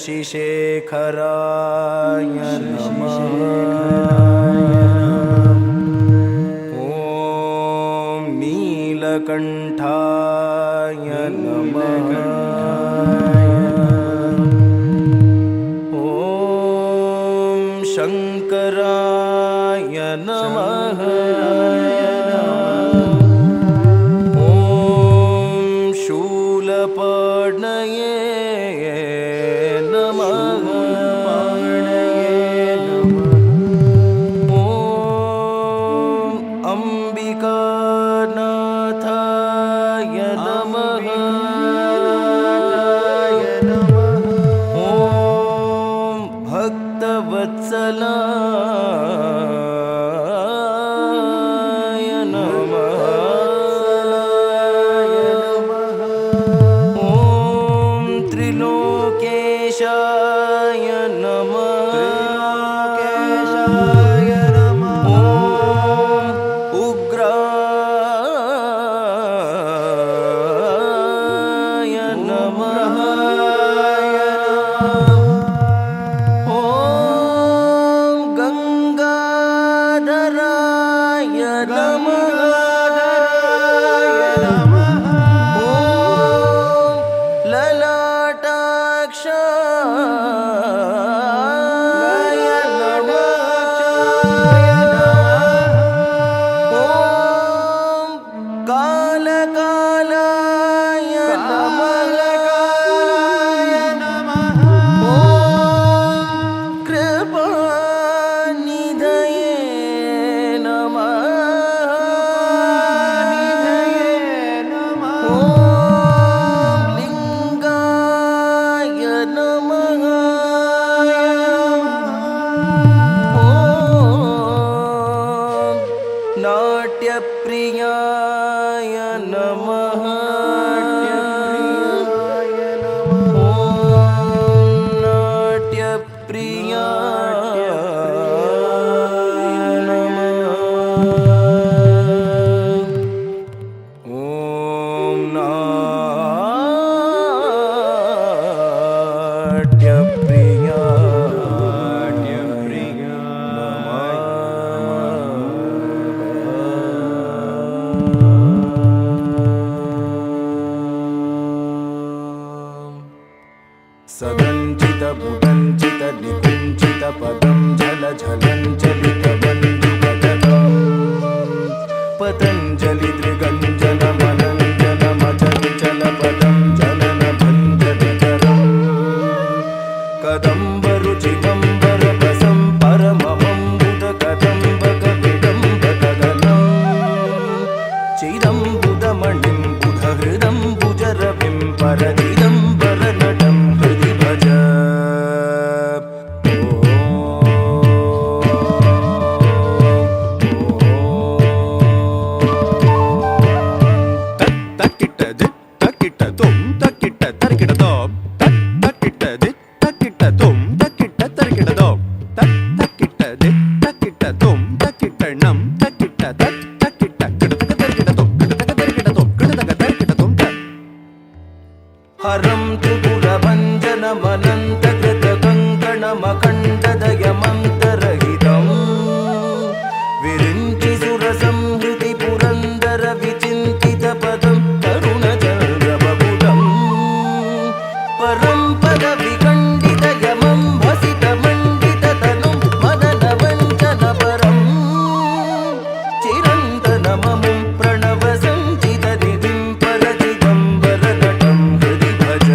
शशिशेखराय नमः। ॐ नीलकण्ठाय नमः। ॐ शङ्कराय नमः। नाट्यप्रियाय नमः। सदञ्चित पुटञ्चित निकुञ्चित पदं झलझलञ्चलितमञ्जुपतकं पतञ्जलि दृगञ्जनमनञ्जनमचञ्चलपदं जननभञ्जनिकरं कदम्बरुचिकम्बरपसं परममम्बुदकदम्बकविडम्बकदलं चिदम्बुदमणिं बुधहृदं भुजरविं परदिदम्बरनटं हृदि भज। हरं त्रिपुरभञ्जनमनन्तकृतकङ्कणमखण्डदयमन्तरहितं विरिञ्चि सुरसंहृति पुरन्दर विचिन्तितपदं तरुणचन्द्रबपुटं परं पदविखण्डितयमं भसितमण्डिततनुं मदनवञ्चनपरं चिरन्तनममुं प्रणवसञ्चितनिधिं परचिदम्बरनटं हृदि भज।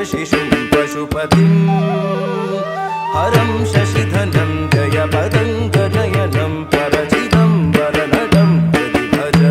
शिशुं पशुपतिं हरं शशिधनं जयपदं गजयनं परचिदम्बरनटं हृदि भज।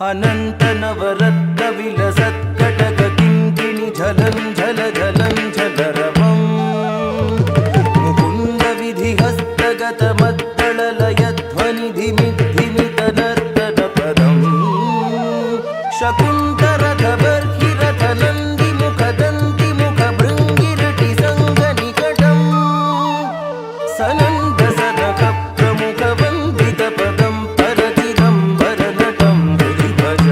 अनंत नवरत्न विलसत्कटक किंकिणी झलं झल झलं झलरवं मुकुंद विधिहस्तगत मद्दळलय ध्वनि धिमित नर्तन पदं शकुन्तरधवर्हिरथ नन्दी मुखदन्ति मुख भृङ्गिरटि सङ्गनिकटं सनन्द सनख प्रमुख वन्दित पदं परचिदम्बरनटं हृदि भज।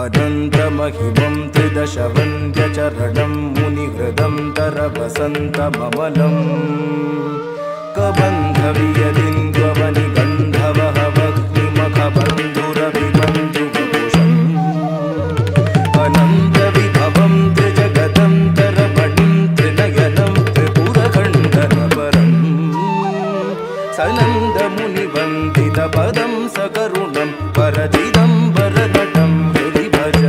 अनन्तमहिमं त्रिदशवन्द्यचरणं मुनिहृदं तरवसन्तममलं कबन्धवियदिन्द्वमनिगन्धवहवग्निमखबन्धुरभिबन्धुवपुषम् अनन्तविभवं त्रिजगतं तरमणिं त्रिनयनं त्रिपुरखण्डरवरम् सनन्दमुनिवन्दितपदं सकरुणं परचिदम्बरनटं हृदि भज।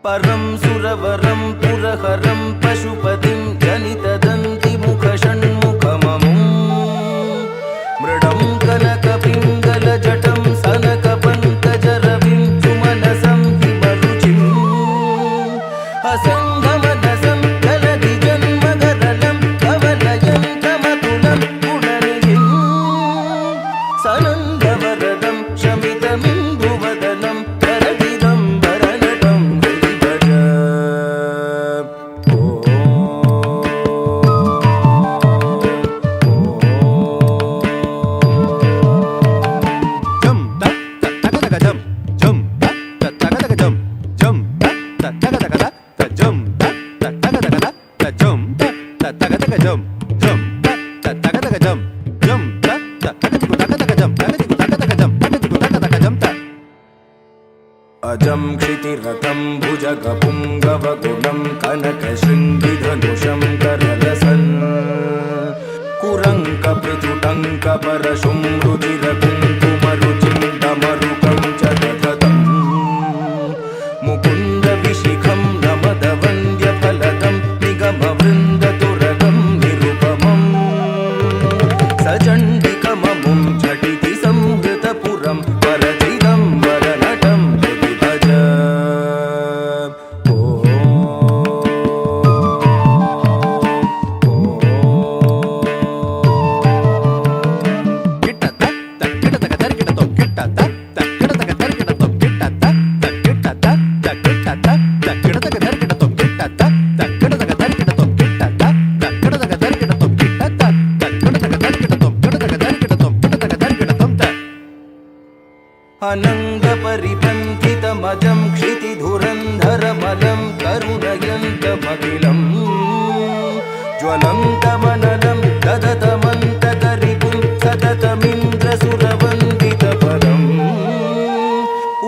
परं सुरवरं पुरहरं पशुपतिं जनितदन्तिमुखषण्मुखममुं मृडं कनकपिङ्गलजटं सनकपङ्कजरविं सुमनसं हिमरुचिम् असङ्गमनसं जलधिजन्मगरलं कवलयं कमतुलं गुणनिधिं सनन्दवरदं शमितमिन्दुवदनं परचिदम्बरनटं हृदि भज। अजं क्षितिरथं भुजगपुङ्गवगुणं कनकशृङ्गिधनुषं करलसन् कुरङ्कपृथुटङ्कपरशुं रुचिरकुङ्कुमरुचिं डमरुकं च दधतम् मुकुन्दविशिखं नमदवन्द्यफलदं निगमवृन्दतुरगं निरुपमम् सचण्डिकममुं झटिति संहृतपुरं परचिदम्बरनटं हृदि भज। अनङ्गपरिपन्थितमजं क्षितिधुरन्धरमलं करुणयन्तमखिलं ज्वलन्तमनलं ददतमन्तकरिपुं सततमिन्द्रसुरवन्दितपदम्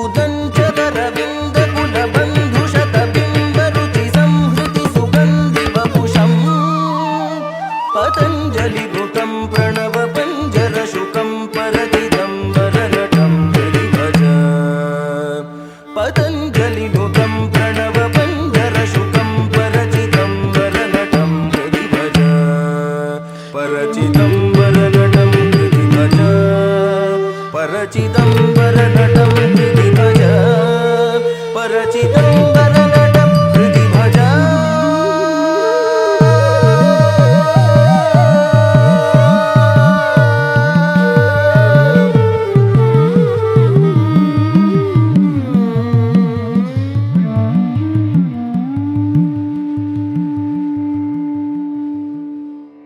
उदञ्चतरविन्दकुलबन्धुशतबिम्बरुचिसंहृतिसुगन्धिवपुषम् पतञ्जलिभृतं प्रणवपञ्जरशुकं परचिदम्बरनटं हृदि भज। वदन्